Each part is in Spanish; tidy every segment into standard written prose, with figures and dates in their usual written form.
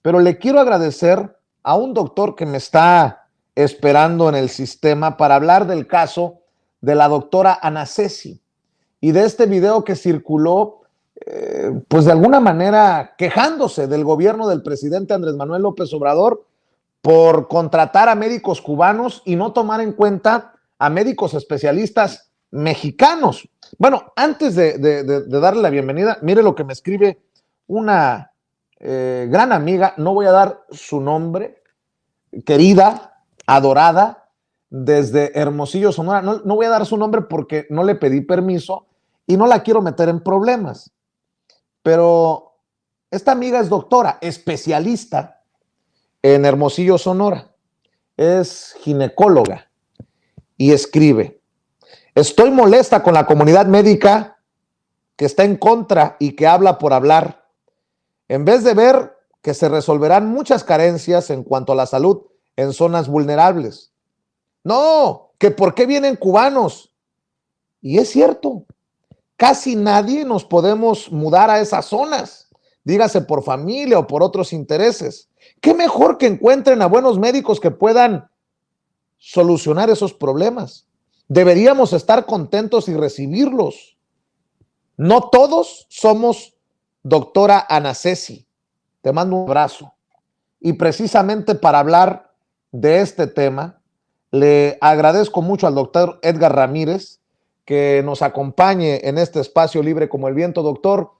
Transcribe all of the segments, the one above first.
pero le quiero agradecer a un doctor que me está esperando en el sistema para hablar del caso de la doctora Ana Ceci y de este video que circuló, pues de alguna manera quejándose del gobierno del presidente Andrés Manuel López Obrador por contratar a médicos cubanos y no tomar en cuenta a médicos especialistas mexicanos. Bueno, antes de darle la bienvenida, mire lo que me escribe una gran amiga, no voy a dar su nombre, querida, adorada, desde Hermosillo, Sonora. No voy a dar su nombre porque no le pedí permiso y no la quiero meter en problemas. Pero esta amiga es doctora, especialista en Hermosillo, Sonora. Es ginecóloga y escribe: estoy molesta con la comunidad médica que está en contra y que habla por hablar. En vez de ver que se resolverán muchas carencias en cuanto a la salud en zonas vulnerables. No, que por qué vienen cubanos. Y es cierto, casi nadie nos podemos mudar a esas zonas, dígase por familia o por otros intereses. Qué mejor que encuentren a buenos médicos que puedan solucionar esos problemas. Deberíamos estar contentos y recibirlos. No todos somos doctora Ana Ceci. Te mando un abrazo. Y precisamente para hablar de este tema, le agradezco mucho al doctor Edgar Ramírez que nos acompañe en este espacio libre como el viento. Doctor,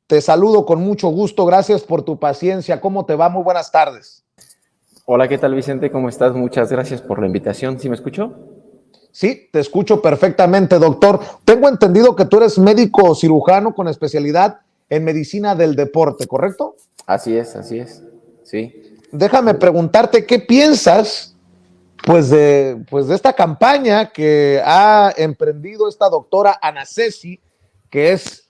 te saludo con mucho gusto. Gracias por tu paciencia. ¿Cómo te va? Muy buenas tardes. Hola, ¿qué tal, Vicente? ¿Cómo estás? Muchas gracias por la invitación. ¿Sí me escuchó? Sí, te escucho perfectamente, doctor. Tengo entendido que tú eres médico cirujano con especialidad en medicina del deporte, ¿correcto? Así es, sí. Déjame preguntarte, ¿qué piensas pues de esta campaña que ha emprendido esta doctora Ana Ceci, que es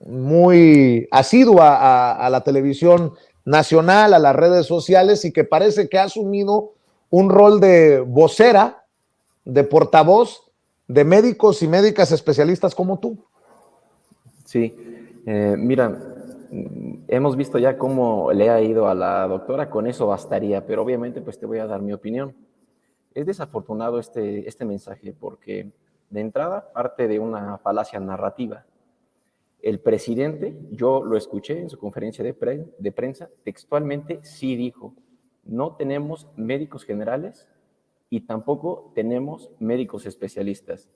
muy asidua a la televisión nacional, a las redes sociales, y que parece que ha asumido un rol de vocera, de portavoz de médicos y médicas especialistas como tú? Sí, mira, hemos visto ya cómo le ha ido a la doctora, con eso bastaría, pero obviamente pues te voy a dar mi opinión. Es desafortunado este mensaje porque de entrada parte de una falacia narrativa. El presidente, yo lo escuché en su conferencia de prensa, textualmente sí dijo: no tenemos médicos generales y tampoco tenemos médicos especialistas.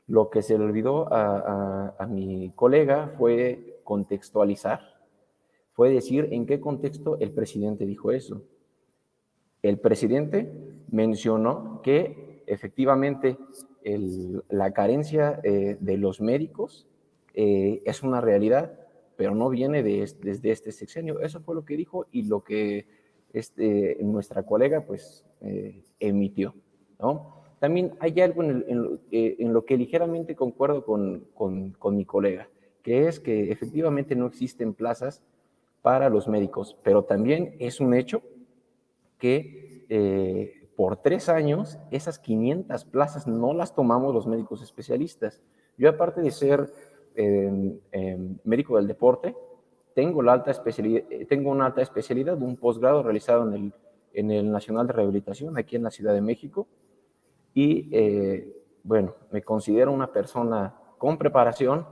Lo que se le olvidó a mi colega fue contextualizar, fue decir en qué contexto el presidente dijo eso. El presidente mencionó que efectivamente la carencia de los médicos es una realidad, pero no viene desde este sexenio. Eso fue lo que dijo y lo que nuestra colega pues emitió, ¿no? También hay algo en lo que ligeramente concuerdo con mi colega, que es que efectivamente no existen plazas para los médicos, pero también es un hecho que por 3 años esas 500 plazas no las tomamos los médicos especialistas. Yo, aparte de ser médico del deporte, tengo una alta especialidad, un posgrado realizado en el Nacional de Rehabilitación aquí en la Ciudad de México, y bueno, me considero una persona con preparación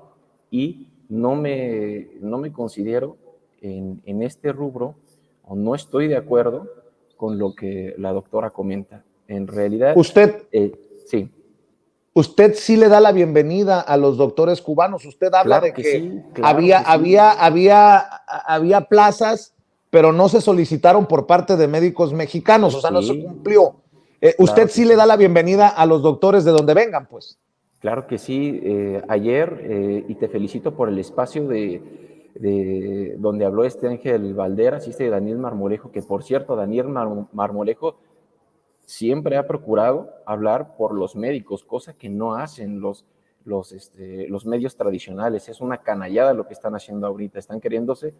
y no me considero en este rubro, o no estoy de acuerdo con lo que la doctora comenta. En realidad, Usted, sí. usted sí le da la bienvenida a los doctores cubanos. Usted habla Claro de que que sí, claro que sí. había plazas, pero no se solicitaron por parte de médicos mexicanos, o sea, no se Sí, cumplió. Usted claro que sí le sí. da la bienvenida a los doctores de donde vengan, pues. Claro que sí. Ayer, y te felicito por el espacio de donde habló este Ángel Valderas, Daniel Marmolejo, que por cierto, Daniel Marmolejo siempre ha procurado hablar por los médicos, cosa que no hacen los medios tradicionales. Es una canallada lo que están haciendo ahorita, están queriéndose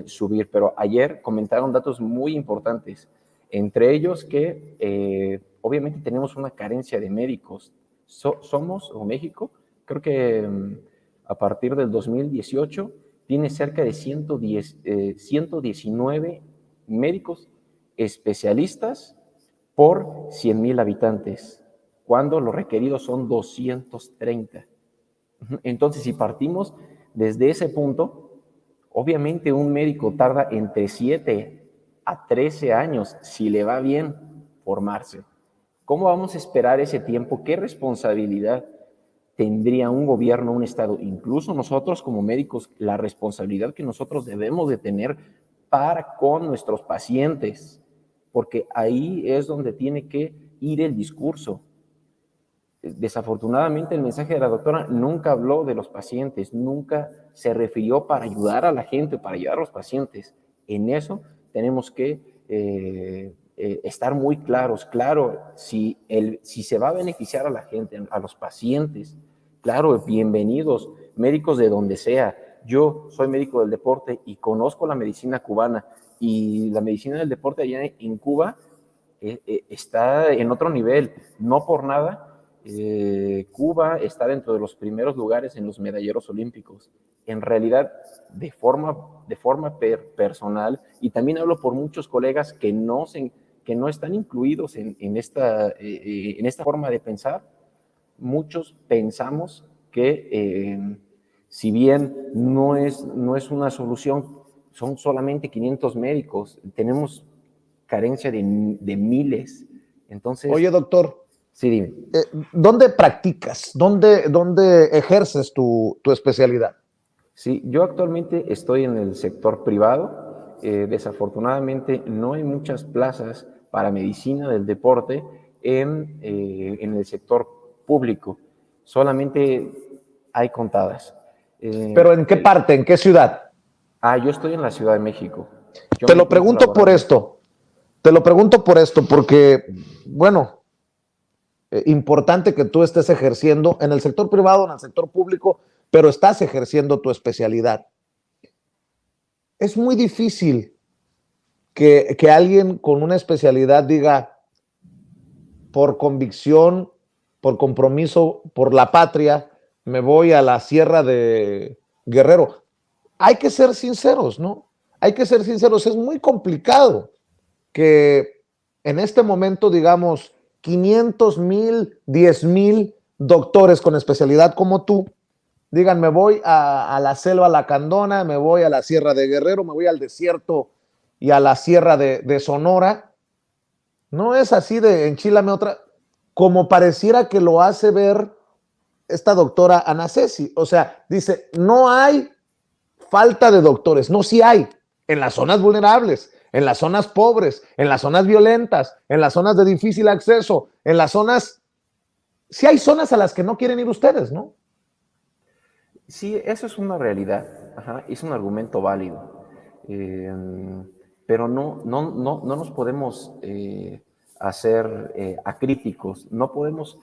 subir, pero ayer comentaron datos muy importantes, entre ellos que obviamente tenemos una carencia de médicos. Somos, o México, creo que a partir del 2018 tiene cerca de 119 médicos especialistas por 100,000 habitantes, cuando los requeridos son 230. Entonces, si partimos desde ese punto, obviamente un médico tarda entre 7 a 13 años, si le va bien, formarse. ¿Cómo vamos a esperar ese tiempo? ¿Qué responsabilidad tendría un gobierno, un Estado, incluso nosotros como médicos, la responsabilidad que nosotros debemos de tener para con nuestros pacientes? Porque ahí es donde tiene que ir el discurso. Desafortunadamente, el mensaje de la doctora nunca habló de los pacientes, nunca se refirió para ayudar a la gente, para ayudar a los pacientes. En eso tenemos que estar muy claros. Claro, si se va a beneficiar a la gente, a los pacientes, claro, bienvenidos, médicos de donde sea. Yo soy médico del deporte y conozco la medicina cubana, y la medicina del deporte allá en Cuba está en otro nivel. No por nada, Cuba está dentro de los primeros lugares en los medalleros olímpicos. En realidad, de forma personal, y también hablo por muchos colegas que no están incluidos en esta forma de pensar. Muchos pensamos que si bien no es una solución, son solamente 500 médicos, tenemos carencia de miles. Entonces, Oye, doctor, sí, dime. ¿dónde practicas? ¿Dónde ejerces tu especialidad? Sí, yo actualmente estoy en el sector privado. Desafortunadamente no hay muchas plazas para medicina del deporte en el sector público. Solamente hay contadas. ¿Pero en qué parte? ¿En qué ciudad? Yo estoy en la Ciudad de México. Yo Te me lo encuentro pregunto por laborando. esto. Te lo pregunto por esto, porque, bueno, importante que tú estés ejerciendo en el sector privado, en el sector público, pero estás ejerciendo tu especialidad. Es muy difícil que alguien con una especialidad diga, por convicción, por compromiso, por la patria, me voy a la Sierra de Guerrero. Hay que ser sinceros, ¿no? Hay que ser sinceros. Es muy complicado que en este momento, digamos, 500,000, 10,000 doctores con especialidad como tú digan, me voy a la selva lacandona, me voy a la Sierra de Guerrero, me voy al desierto y a la Sierra de Sonora. No es así de enchilame otra, como pareciera que lo hace ver esta doctora Anacesi. O sea, dice, no hay falta de doctores, no, sí hay, en las zonas vulnerables, en las zonas pobres, en las zonas violentas, en las zonas de difícil acceso, en las zonas, sí hay zonas a las que no quieren ir ustedes, ¿no? Sí, eso es una realidad. Ajá, es un argumento válido. Pero no nos podemos hacer acríticos, no podemos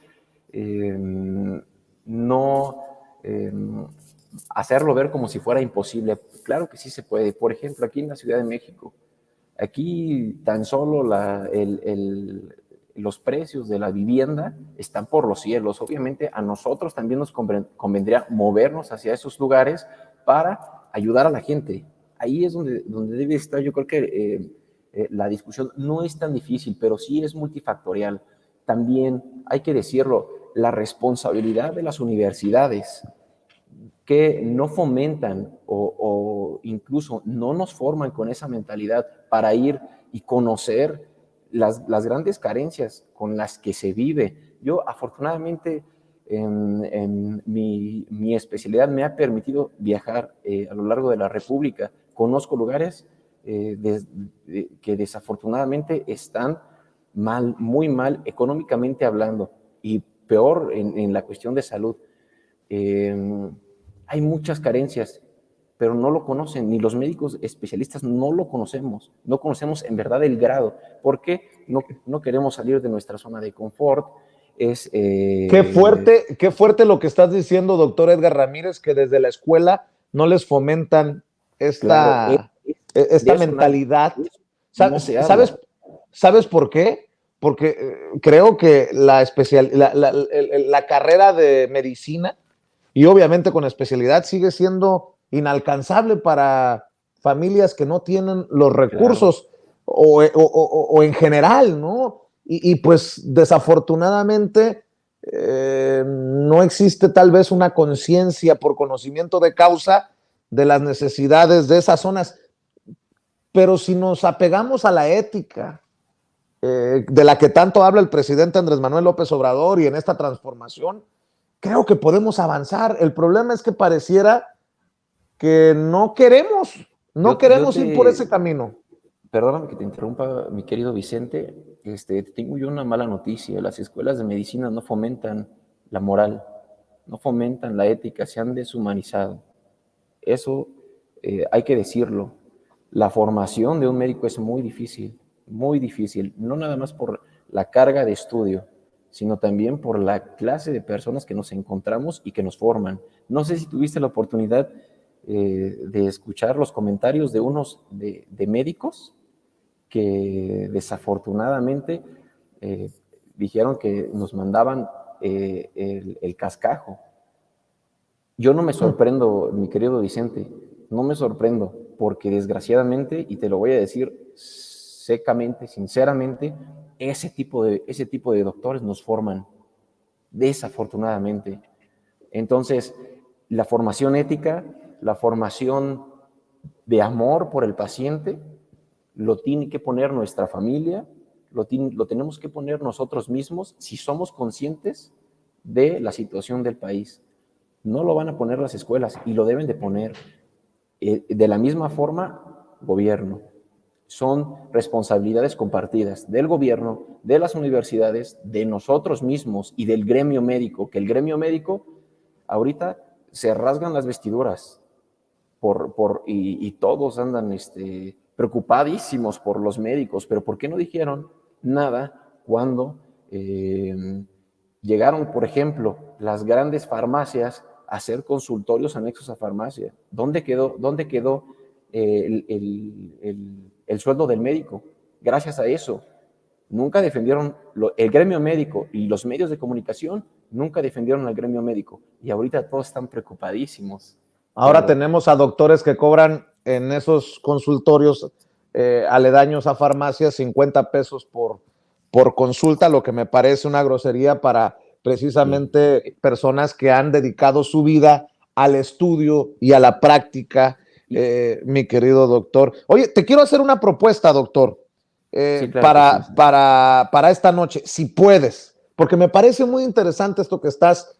no hacerlo ver como si fuera imposible. Claro que sí se puede. Por ejemplo, aquí en la Ciudad de México, aquí tan solo los precios de la vivienda están por los cielos. Obviamente a nosotros también nos convendría movernos hacia esos lugares para ayudar a la gente. Ahí es donde debe estar. Yo creo que la discusión no es tan difícil, pero sí es multifactorial. También hay que decirlo, la responsabilidad de las universidades que no fomentan o incluso no nos forman con esa mentalidad para ir y conocer las grandes carencias con las que se vive. Yo afortunadamente en mi especialidad me ha permitido viajar a lo largo de la República. Conozco lugares que desafortunadamente están mal, muy mal económicamente hablando, y peor en la cuestión de salud. Hay muchas carencias, pero no lo conocen, ni los médicos especialistas no lo conocemos, no conocemos en verdad el grado, porque no queremos salir de nuestra zona de confort. Qué fuerte lo que estás diciendo, doctor Edgar Ramírez, que desde la escuela no les fomentan Claro, esta de eso mentalidad. no se habla. ¿Sabes por qué? Porque creo que la carrera de medicina, y obviamente con especialidad, sigue siendo inalcanzable para familias que no tienen los Claro. recursos o en general, ¿no? Y pues desafortunadamente no existe tal vez una conciencia por conocimiento de causa de las necesidades de esas zonas. Pero si nos apegamos a la ética, de la que tanto habla el presidente Andrés Manuel López Obrador y en esta transformación, creo que podemos avanzar. El problema es que pareciera que no Yo queremos ir por ese te, camino. Perdóname que te interrumpa, mi querido Vicente, tengo yo una mala noticia. Las escuelas de medicina no fomentan la moral, no fomentan la ética, se han deshumanizado. Eso hay que decirlo. La formación de un médico es muy difícil, no nada más por la carga de estudio, sino también por la clase de personas que nos encontramos y que nos forman. No sé si tuviste la oportunidad de escuchar los comentarios de unos de médicos que desafortunadamente eh, dijeron que nos mandaban el cascajo. Yo no me sorprendo, mi querido Vicente, no me sorprendo, porque desgraciadamente, y te lo voy a decir secamente, sinceramente, ese tipo de doctores nos forman, desafortunadamente. Entonces, la formación ética, la formación de amor por el paciente, lo tiene que poner nuestra familia, lo tenemos que poner nosotros mismos si somos conscientes de la situación del país. No lo van a poner las escuelas y lo deben de poner. De la misma forma, gobierno. Son responsabilidades compartidas del gobierno, de las universidades, de nosotros mismos y del gremio médico, que el gremio médico ahorita se rasgan las vestiduras y todos andan preocupadísimos por los médicos, pero ¿por qué no dijeron nada cuando llegaron, por ejemplo, las grandes farmacias a hacer consultorios anexos a farmacia? Dónde quedó el sueldo del médico? Gracias a eso, nunca defendieron el gremio médico y los medios de comunicación, nunca defendieron al gremio médico. Y ahorita todos están preocupadísimos. Ahora Pero tenemos a doctores que cobran en esos consultorios aledaños a farmacias 50 pesos por consulta, lo que me parece una grosería para sí, precisamente personas que han dedicado su vida al estudio y a la práctica, mi querido doctor. Oye, te quiero hacer una propuesta, doctor, sí, claro que sí. para esta noche, si puedes, porque me parece muy interesante esto que estás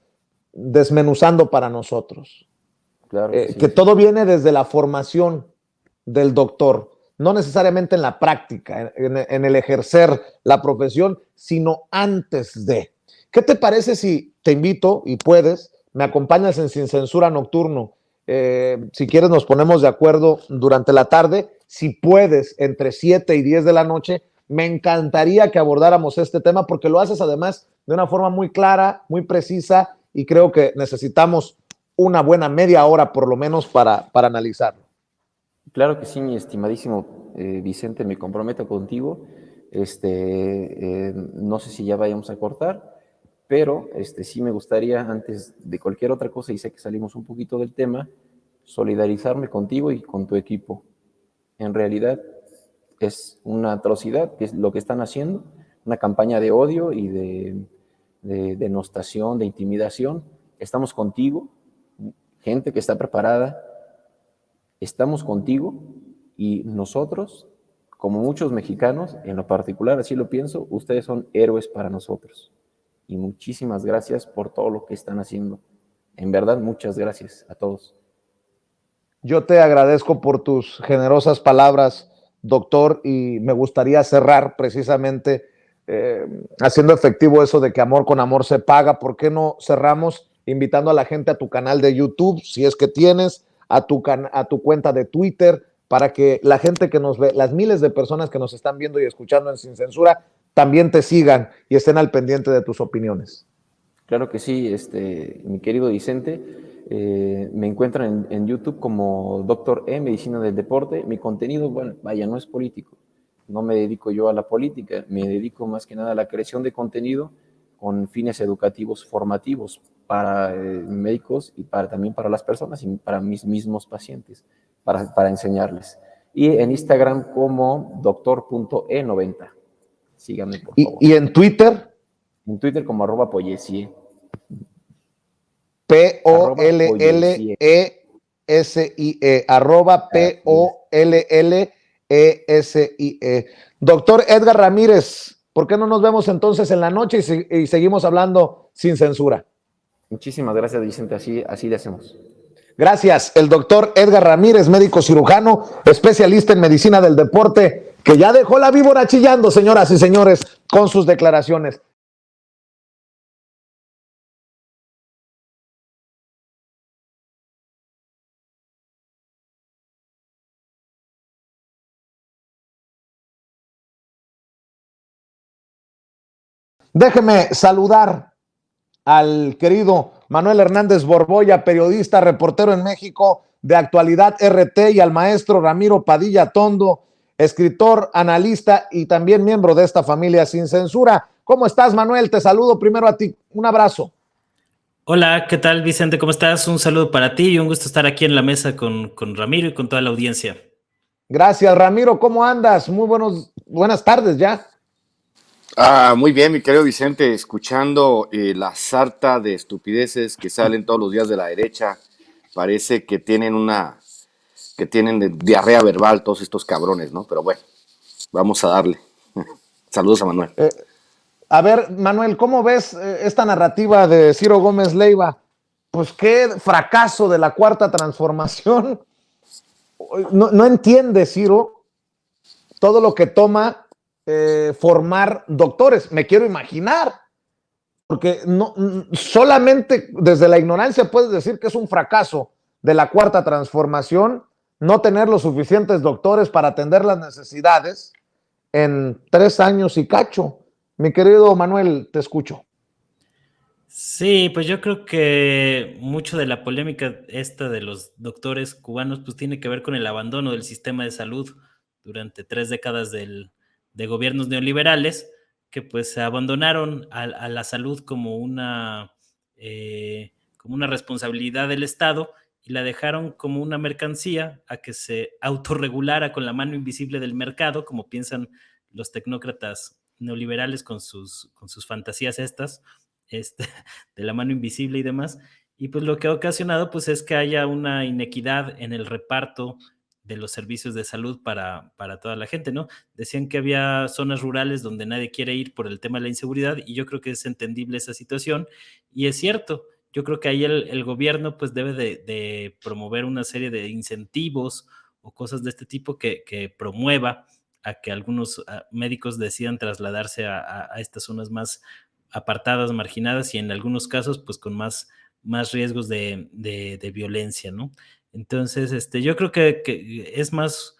desmenuzando para nosotros. Claro que Que sí. todo viene desde la formación del doctor, no necesariamente en la práctica, en el ejercer la profesión, sino antes de. ¿Qué te parece si te invito y puedes, me acompañas en Sin Censura Nocturno? Si quieres nos ponemos de acuerdo durante la tarde, si puedes, entre 7 y 10 de la noche, me encantaría que abordáramos este tema porque lo haces además de una forma muy clara, muy precisa y creo que necesitamos una buena media hora por lo menos para analizarlo. Claro que sí, mi estimadísimo Vicente, me comprometo contigo. No sé si ya vayamos a cortar, pero sí me gustaría, antes de cualquier otra cosa, y sé que salimos un poquito del tema, solidarizarme contigo y con tu equipo. En realidad es una atrocidad que es lo que están haciendo, una campaña de odio y de denostación, de intimidación. Estamos contigo, gente que está preparada, estamos contigo y nosotros, como muchos mexicanos, en lo particular así lo pienso, ustedes son héroes para nosotros. Y muchísimas gracias por todo lo que están haciendo. En verdad, muchas gracias a todos. Yo te agradezco por tus generosas palabras, doctor, y me gustaría cerrar precisamente haciendo efectivo eso de que amor con amor se paga. ¿Por qué no cerramos invitando a la gente a tu canal de YouTube, si es que tienes, a tu cuenta de Twitter, para que la gente que nos ve, las miles de personas que nos están viendo y escuchando en Sin Censura, también te sigan y estén al pendiente de tus opiniones? Claro que sí, mi querido Vicente. Me encuentran en YouTube como Doctor E, Medicina del Deporte. Mi contenido, bueno, vaya, no es político. No me dedico yo a la política, me dedico más que nada a la creación de contenido con fines educativos formativos para médicos y también para las personas y para mis mismos pacientes, para enseñarles. Y en Instagram como doctor.e90. Síganme, por favor. ¿Y en Twitter? En Twitter como @pollesie. P-O-L-L-E-S-I-E. @P-O-L-L-E-S-I-E. Doctor Edgar Ramírez, ¿por qué no nos vemos entonces en la noche y seguimos hablando sin censura? Muchísimas gracias, Vicente. Así le hacemos. Gracias. El doctor Edgar Ramírez, médico cirujano, especialista en medicina del deporte, que ya dejó la víbora chillando, señoras y señores, con sus declaraciones. Déjeme saludar al querido Manuel Hernández Borboya, periodista, reportero en México de Actualidad RT, y al maestro Ramiro Padilla Tondo, escritor, analista y también miembro de esta familia sin censura. ¿Cómo estás, Manuel? Te saludo primero a ti. Un abrazo. Hola, ¿qué tal, Vicente? ¿Cómo estás? Un saludo para ti y un gusto estar aquí en la mesa con Ramiro y con toda la audiencia. Gracias, Ramiro. ¿Cómo andas? Muy buenas tardes ya. Muy bien, mi querido Vicente, escuchando la sarta de estupideces que salen todos los días de la derecha, parece que tienen diarrea verbal todos estos cabrones, ¿no? Pero bueno, vamos a darle. Saludos a Manuel. A ver, Manuel, ¿cómo ves esta narrativa de Ciro Gómez Leiva? Pues qué fracaso de la Cuarta Transformación. No entiende Ciro todo lo que toma formar doctores, me quiero imaginar, porque no, solamente desde la ignorancia puedes decir que es un fracaso de la Cuarta Transformación no tener los suficientes doctores para atender las necesidades en 3 años y cacho. Mi querido Manuel, te escucho. Sí, pues yo creo que mucho de la polémica esta de los doctores cubanos pues tiene que ver con el abandono del sistema de salud durante 3 décadas de gobiernos neoliberales que pues se abandonaron a la salud como una responsabilidad del Estado y la dejaron como una mercancía a que se autorregulara con la mano invisible del mercado, como piensan los tecnócratas neoliberales con sus fantasías estas, este, de la mano invisible y demás. Y pues lo que ha ocasionado pues es que haya una inequidad en el reparto de los servicios de salud para toda la gente, ¿no? Decían que había zonas rurales donde nadie quiere ir por el tema de la inseguridad y yo creo que es entendible esa situación y es cierto. Yo creo que ahí el gobierno pues debe de promover una serie de incentivos o cosas de este tipo que promueva a que algunos médicos decidan trasladarse a estas zonas más apartadas, marginadas y en algunos casos pues con más riesgos de violencia, ¿no? Entonces, yo creo que es más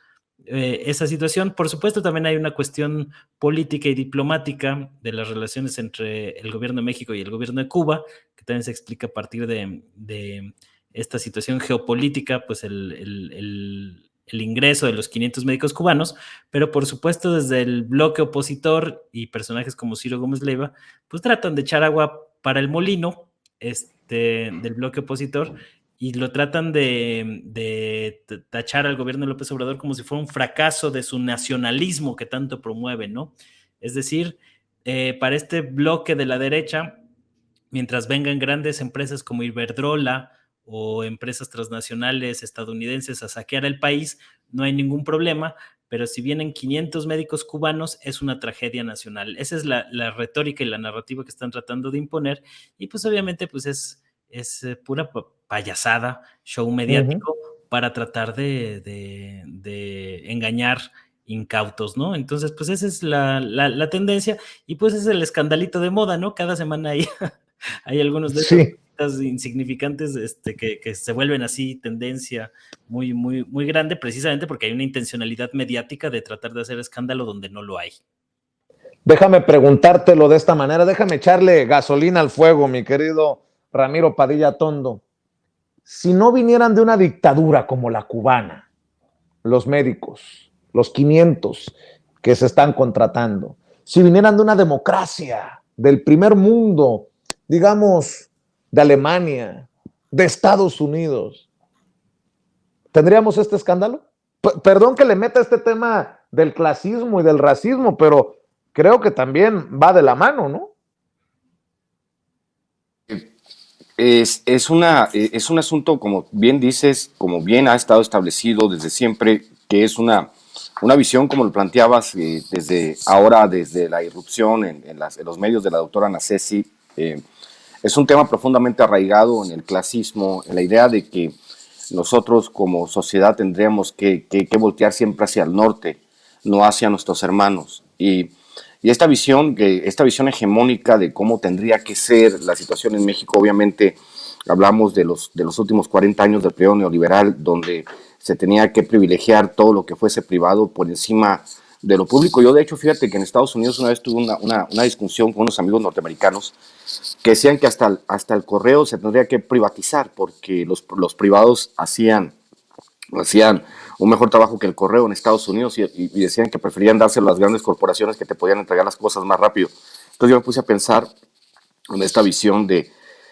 esa situación. Por supuesto, también hay una cuestión política y diplomática de las relaciones entre el gobierno de México y el gobierno de Cuba, que también se explica a partir de esta situación geopolítica, pues el ingreso de los 500 médicos cubanos, pero por supuesto desde el bloque opositor y personajes como Ciro Gómez Leiva, pues tratan de echar agua para el molino del bloque opositor y lo tratan de tachar al gobierno de López Obrador como si fuera un fracaso de su nacionalismo que tanto promueve, ¿no? Es decir, para este bloque de la derecha, mientras vengan grandes empresas como Iberdrola o empresas transnacionales estadounidenses a saquear el país, no hay ningún problema, pero si vienen 500 médicos cubanos, es una tragedia nacional. Esa es la retórica y la narrativa que están tratando de imponer, y pues obviamente pues es pura payasada, show mediático, para tratar de engañar incautos, ¿no? Entonces, pues esa es la tendencia, y pues es el escandalito de moda, ¿no? Cada semana hay algunos de estos insignificantes que se vuelven así tendencia muy, muy, muy grande, precisamente porque hay una intencionalidad mediática de tratar de hacer escándalo donde no lo hay. Déjame preguntártelo de esta manera, déjame echarle gasolina al fuego, mi querido Ramiro Padilla Tondo. Si no vinieran de una dictadura como la cubana, los médicos, los 500 que se están contratando, si vinieran de una democracia del primer mundo, digamos, de Alemania, de Estados Unidos. ¿Tendríamos este escándalo? Perdón que le meta este tema del clasismo y del racismo, pero creo que también va de la mano, ¿no? Es un asunto, como bien dices, como bien ha estado establecido desde siempre, que es una visión, como lo planteabas, desde la irrupción en los medios de la doctora Anacesi. Es un tema profundamente arraigado en el clasismo, en la idea de que nosotros como sociedad tendríamos que voltear siempre hacia el norte, no hacia nuestros hermanos. Y esta visión hegemónica de cómo tendría que ser la situación en México, obviamente hablamos de los últimos 40 años del periodo neoliberal, donde se tenía que privilegiar todo lo que fuese privado por encima de lo público. Yo, de hecho, fíjate que en Estados Unidos una vez tuve una discusión con unos amigos norteamericanos que decían que hasta el correo se tendría que privatizar porque los privados hacían un mejor trabajo que el correo en Estados Unidos y decían que preferían dárselo a las grandes corporaciones que te podían entregar las cosas más rápido. Entonces yo me puse a pensar en esta visión de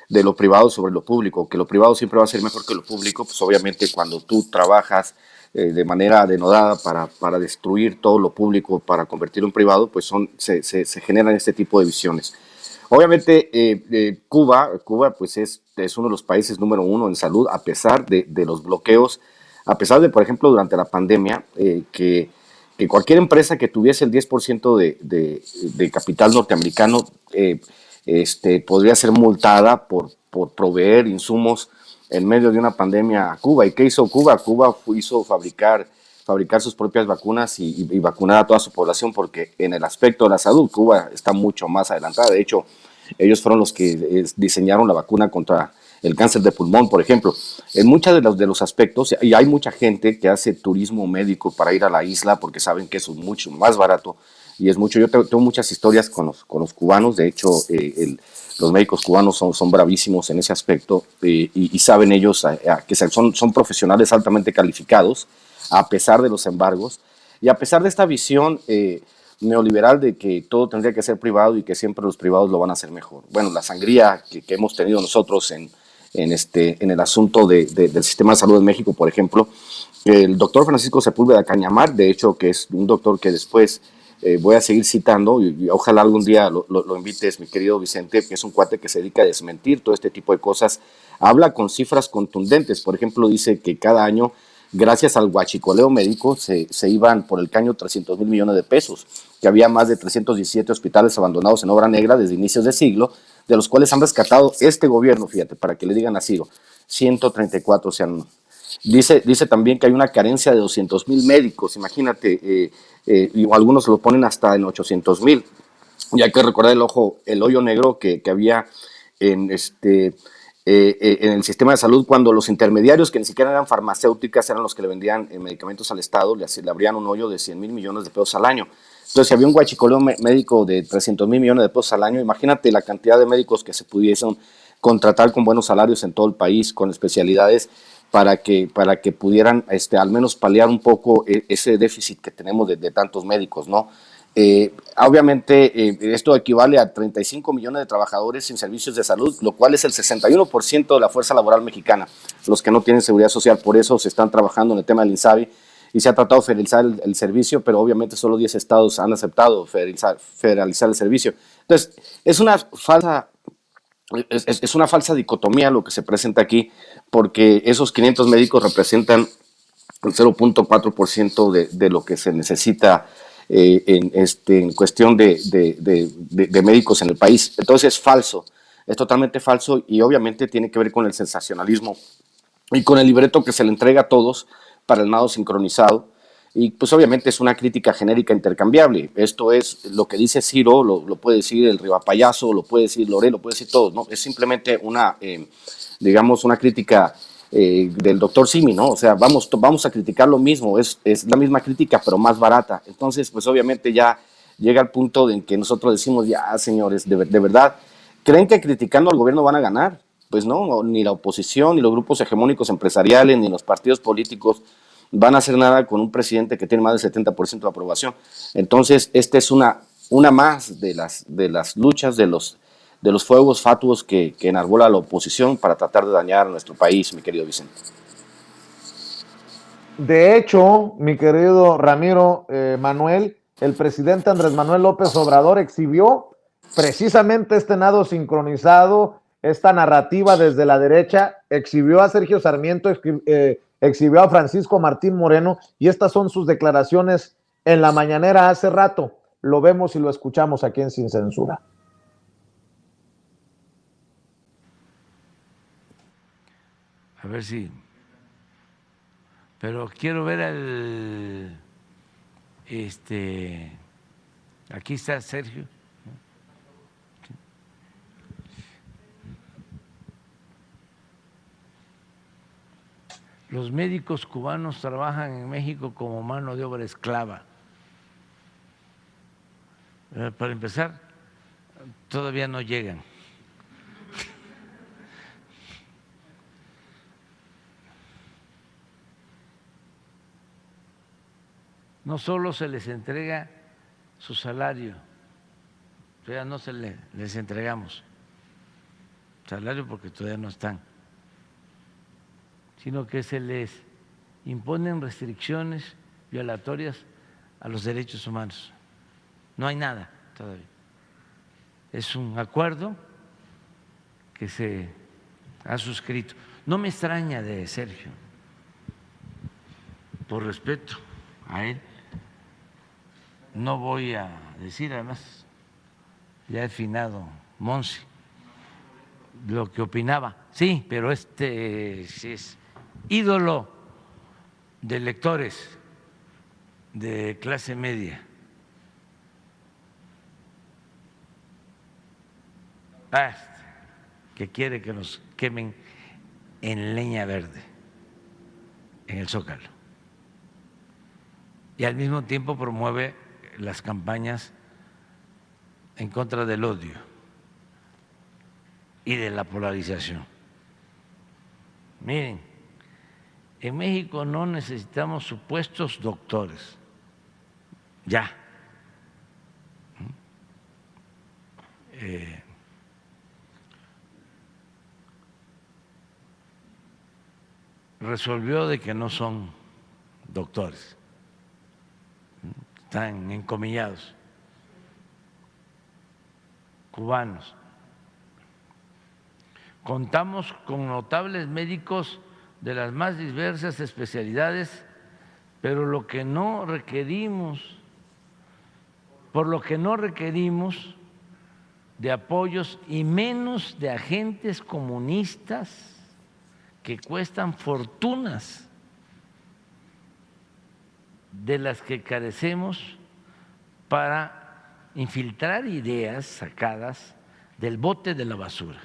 lo privado sobre lo público, que lo privado siempre va a ser mejor que lo público, pues obviamente cuando tú trabajas de manera denodada para destruir todo lo público, para convertirlo en privado, pues se generan este tipo de visiones. Obviamente Cuba pues es uno de los países número uno en salud, a pesar de los bloqueos, a pesar de, por ejemplo, durante la pandemia, que cualquier empresa que tuviese el 10% de capital norteamericano podría ser multada por proveer insumos en medio de una pandemia a Cuba. ¿Y qué hizo Cuba? Cuba hizo fabricar sus propias vacunas y vacunar a toda su población, porque en el aspecto de la salud Cuba está mucho más adelantada. De hecho, ellos fueron los que diseñaron la vacuna contra el cáncer de pulmón, por ejemplo. En muchos de los aspectos, y hay mucha gente que hace turismo médico para ir a la isla porque saben que eso es mucho más barato y es mucho. Yo tengo muchas historias con los cubanos. De hecho, los médicos cubanos son bravísimos en ese aspecto y saben ellos que son profesionales altamente calificados a pesar de los embargos y a pesar de esta visión neoliberal de que todo tendría que ser privado y que siempre los privados lo van a hacer mejor. Bueno, la sangría que hemos tenido nosotros en el asunto del sistema de salud en México, por ejemplo, el doctor Francisco Sepúlveda Cañamar, de hecho, que es un doctor que después voy a seguir citando y ojalá algún día lo invites, mi querido Vicente, que es un cuate que se dedica a desmentir todo este tipo de cosas, habla con cifras contundentes. Por ejemplo, dice que cada año, gracias al huachicoleo médico, se iban por el caño 300,000 millones de pesos, que había más de 317 hospitales abandonados en obra negra desde inicios de siglo, de los cuales han rescatado este gobierno, fíjate, para que le digan así, 134, o sea, dice también que hay una carencia de 200,000 médicos, imagínate, y algunos lo ponen hasta en 800,000, y hay que recordar el hoyo negro que había en en el sistema de salud, cuando los intermediarios, que ni siquiera eran farmacéuticas, eran los que le vendían medicamentos al Estado, le abrían un hoyo de 100,000 millones de pesos al año. Entonces, si había un huachicoleo médico de 300,000 millones de pesos al año, imagínate la cantidad de médicos que se pudiesen contratar con buenos salarios en todo el país, con especialidades, para que pudieran al menos paliar un poco ese déficit que tenemos de tantos médicos, ¿no? Obviamente esto equivale a 35 millones de trabajadores sin servicios de salud, lo cual es el 61% de la fuerza laboral mexicana, los que no tienen seguridad social. Por eso se están trabajando en el tema del INSABI y se ha tratado de federalizar el servicio, pero obviamente solo 10 estados han aceptado federalizar el servicio. Entonces, es una falsa dicotomía lo que se presenta aquí, porque esos 500 médicos representan el 0.4% de lo que se necesita en cuestión de médicos en el país. Entonces es falso, es totalmente falso y obviamente tiene que ver con el sensacionalismo y con el libreto que se le entrega a todos para el nado sincronizado. Y pues obviamente es una crítica genérica intercambiable. Esto es lo que dice Ciro, lo puede decir el Rivapayaso, lo puede decir Loré, lo puede decir todos, ¿no? Es simplemente digamos, una crítica del doctor Simi, ¿no? O sea, vamos a criticar lo mismo, es la misma crítica, pero más barata. Entonces, pues obviamente ya llega al punto en que nosotros decimos, ya, señores, de verdad, ¿creen que criticando al gobierno van a ganar? Pues no, ni la oposición, ni los grupos hegemónicos empresariales, ni los partidos políticos van a hacer nada con un presidente que tiene más del 70% de aprobación. Entonces, esta es una más de las luchas de de los fuegos fatuos que enarbola la oposición para tratar de dañar a nuestro país, mi querido Vicente. De hecho, mi querido Ramiro, Manuel, el presidente Andrés Manuel López Obrador exhibió precisamente este nado sincronizado, esta narrativa desde la derecha, exhibió a Sergio Sarmiento, exhibió a Francisco Martín Moreno, y estas son sus declaraciones en la mañanera hace rato. Lo vemos y lo escuchamos aquí en Sin Censura. A ver si... Pero quiero ver al... Aquí está Sergio. Los médicos cubanos trabajan en México como mano de obra esclava. Para empezar, todavía no llegan. No solo se les entrega su salario, todavía no les entregamos salario porque todavía no están, sino que se les imponen restricciones violatorias a los derechos humanos. No hay nada todavía. Es un acuerdo que se ha suscrito. No me extraña de Sergio, por respeto a él. No voy a decir, además, ya he finado Monsi, lo que opinaba. Sí, pero sí es ídolo de lectores de clase media. Que quiere que nos quemen en leña verde en el Zócalo. Y al mismo tiempo promueve las campañas en contra del odio y de la polarización. Miren, en México no necesitamos supuestos doctores, ya. Resolvió de que no son doctores, están encomillados, cubanos. Contamos con notables médicos de las más diversas especialidades, pero por lo que no requerimos de apoyos y menos de agentes comunistas que cuestan fortunas, de las que carecemos para infiltrar ideas sacadas del bote de la basura.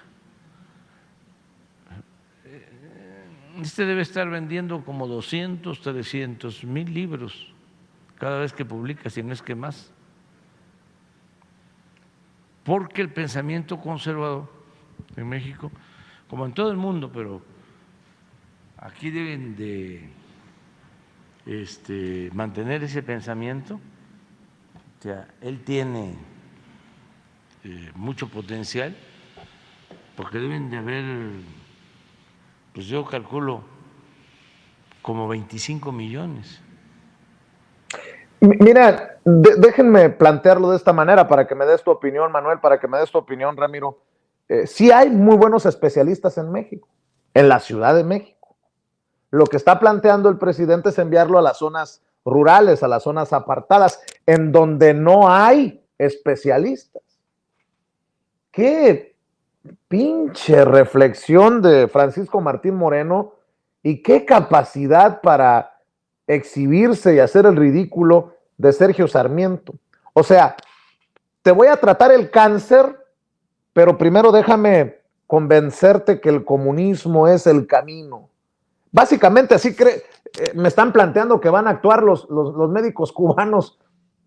Debe estar vendiendo como 200, 300 mil libros cada vez que publica, si no es que más. Porque el pensamiento conservador en México, como en todo el mundo, pero aquí deben de mantener ese pensamiento. O sea, él tiene mucho potencial, porque deben de haber, pues yo calculo, como 25 millones. Mira, déjenme plantearlo de esta manera para que me des tu opinión, Manuel, para que me des tu opinión, Ramiro. Sí hay muy buenos especialistas en México, en la Ciudad de México. Lo que está planteando el presidente es enviarlo a las zonas rurales, a las zonas apartadas, en donde no hay especialistas. Qué pinche reflexión de Francisco Martín Moreno y qué capacidad para exhibirse y hacer el ridículo de Sergio Sarmiento. O sea, te voy a tratar el cáncer, pero primero déjame convencerte que el comunismo es el camino. Básicamente así me están planteando que van a actuar los médicos cubanos.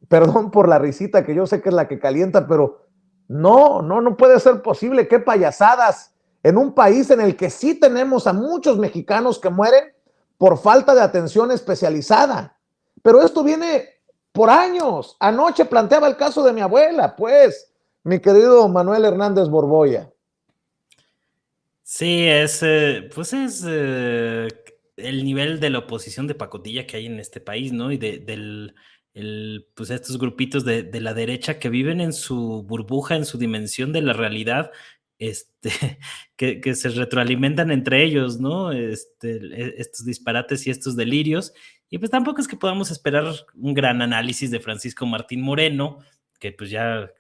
Perdón por la risita, que yo sé que es la que calienta, pero no puede ser posible. Qué payasadas en un país en el que sí tenemos a muchos mexicanos que mueren por falta de atención especializada. Pero esto viene por años. Anoche planteaba el caso de mi abuela, pues, Mi querido Manuel Hernández Borboya. Sí, pues es el nivel de la oposición de pacotilla que hay en este país, ¿no? Y pues estos grupitos de la derecha que viven en su burbuja, en su dimensión de la realidad, este, que se retroalimentan entre ellos, ¿no? Estos disparates y estos delirios. Y pues tampoco es que podamos esperar un gran análisis de Francisco Martín Moreno, que pues ya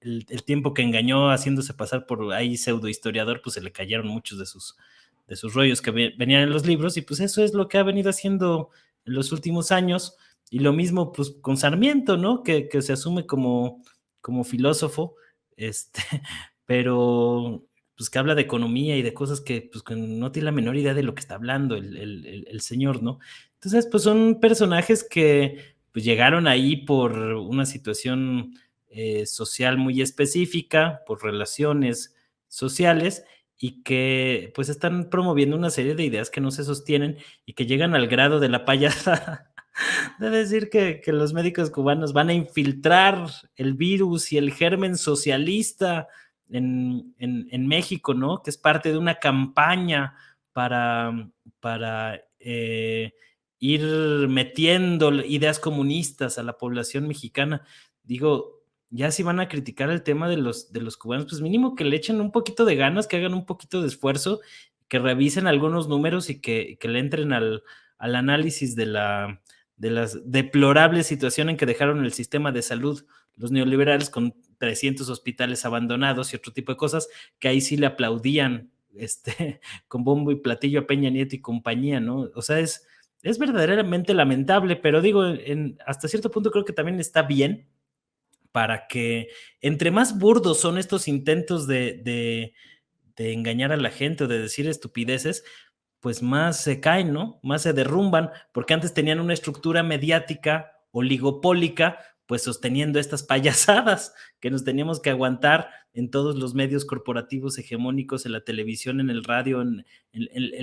el tiempo que engañó haciéndose pasar por ahí pseudo historiador, pues se le cayeron muchos de sus rollos que venían en los libros, y pues eso es lo que ha venido haciendo en los últimos años. Y lo mismo pues con Sarmiento, ¿no? Que se asume como filósofo, este, pero pues que habla de economía y de cosas pues, que no tiene la menor idea de lo que está hablando el señor, ¿no? Entonces, pues son personajes que pues llegaron ahí por una situación social muy específica, por relaciones sociales, y que pues están promoviendo una serie de ideas que no se sostienen y que llegan al grado de la payasada de decir que los médicos cubanos van a infiltrar el virus y el germen socialista en México, ¿no? Que es parte de una campaña para ir metiendo ideas comunistas a la población mexicana. Digo, ya si van a criticar el tema de los cubanos, pues mínimo que le echen un poquito de ganas, que hagan un poquito de esfuerzo, que revisen algunos números y que le entren al análisis de la deplorable situación en que dejaron el sistema de salud los neoliberales, con 300 hospitales abandonados y otro tipo de cosas, que ahí sí le aplaudían con bombo y platillo a Peña Nieto y compañía, ¿no? O sea, es verdaderamente lamentable, pero digo, hasta cierto punto creo que también está bien, para que entre más burdos son estos intentos de engañar a la gente o de decir estupideces, pues más se caen, ¿no? Más se derrumban, porque antes tenían una estructura mediática oligopólica, pues sosteniendo estas payasadas que nos teníamos que aguantar en todos los medios corporativos hegemónicos, en la televisión, en el radio, en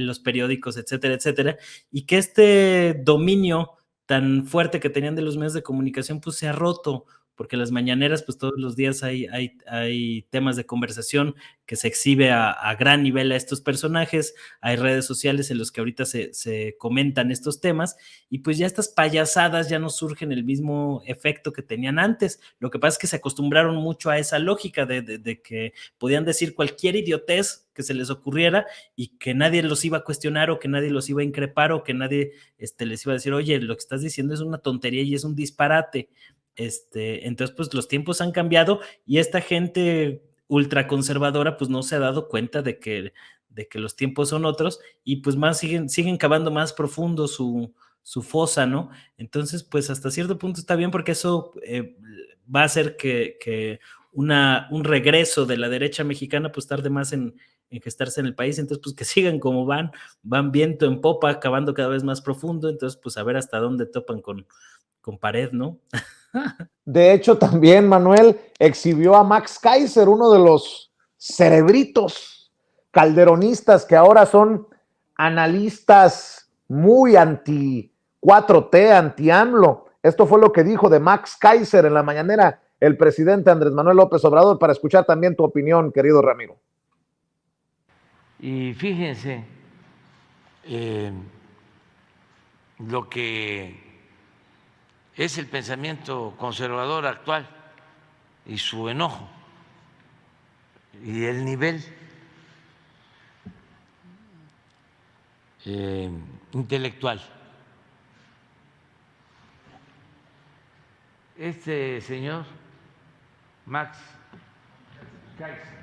los periódicos, etcétera, etcétera, y que este dominio tan fuerte que tenían de los medios de comunicación, pues se ha roto, porque las mañaneras, pues todos los días hay temas de conversación que se exhibe a gran nivel a estos personajes, hay redes sociales en los que ahorita se comentan estos temas, y pues ya estas payasadas ya no surgen el mismo efecto que tenían antes. Lo que pasa es que se acostumbraron mucho a esa lógica de que podían decir cualquier idiotez que se les ocurriera y que nadie los iba a cuestionar o que nadie los iba a increpar o que nadie les iba a decir, oye, lo que estás diciendo es una tontería y es un disparate. Entonces, pues los tiempos han cambiado y esta gente ultraconservadora pues no se ha dado cuenta de que los tiempos son otros, y pues más siguen cavando más profundo su fosa, ¿no? Entonces, pues hasta cierto punto está bien, porque eso va a hacer que un regreso de la derecha mexicana pues tarde más en gestarse en el país. Entonces, pues que sigan como van viento en popa, cavando cada vez más profundo. Entonces, pues a ver hasta dónde topan con pared, ¿no? De hecho, también Manuel exhibió a Max Kaiser, uno de los cerebritos calderonistas que ahora son analistas muy anti 4T, anti AMLO. Esto fue lo que dijo de Max Kaiser en la mañanera el presidente Andrés Manuel López Obrador, para escuchar también tu opinión, querido Ramiro. Y fíjense lo que es el pensamiento conservador actual y su enojo y el nivel intelectual. Este señor, Max Kaiser,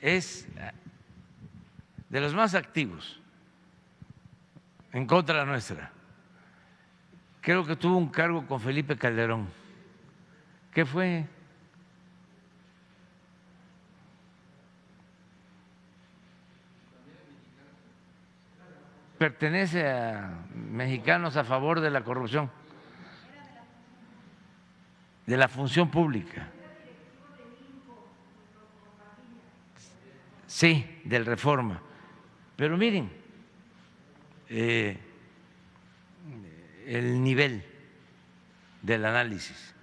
es de los más activos en contra nuestra. Creo que tuvo un cargo con Felipe Calderón. ¿Qué fue? Pertenece a Mexicanos a Favor de la Corrupción, de la Función Pública. Sí, del Reforma. Pero miren, el nivel del análisis,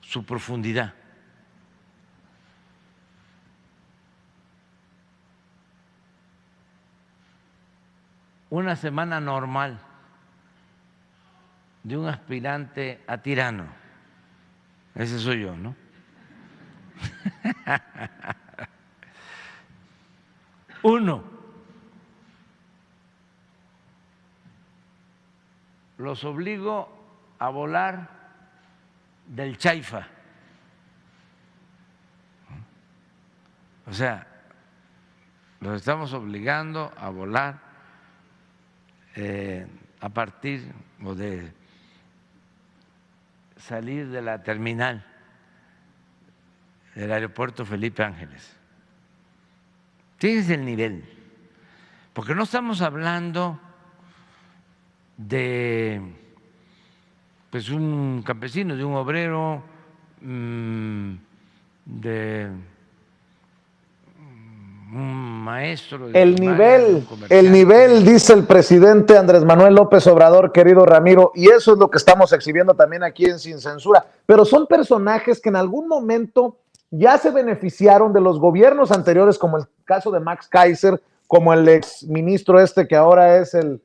su profundidad. Una semana normal de un aspirante a tirano, ese soy yo, ¿no? Uno, los obligo a volar del Chaifa. O sea, los estamos obligando a volar a partir o de salir de la terminal del aeropuerto Felipe Ángeles. Fíjense el nivel, porque no estamos hablando de pues un campesino, de un obrero, de un maestro. De El primaria, de un el nivel, dice el presidente Andrés Manuel López Obrador, querido Ramiro, y eso es lo que estamos exhibiendo también aquí en Sin Censura. Pero son personajes que en algún momento ya se beneficiaron de los gobiernos anteriores, como el caso de Max Kaiser, como el ex ministro que ahora es el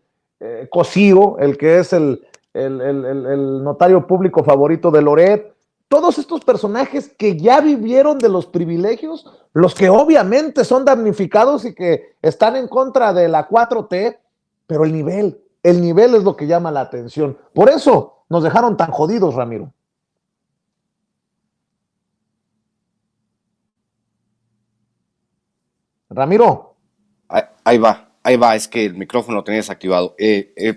Cosío, el que es el notario público favorito de Loret. Todos estos personajes que ya vivieron de los privilegios, los que obviamente son damnificados y que están en contra de la 4T, pero el nivel es lo que llama la atención. Por eso nos dejaron tan jodidos, Ramiro. Ramiro. Ahí va, es que el micrófono lo tenía desactivado.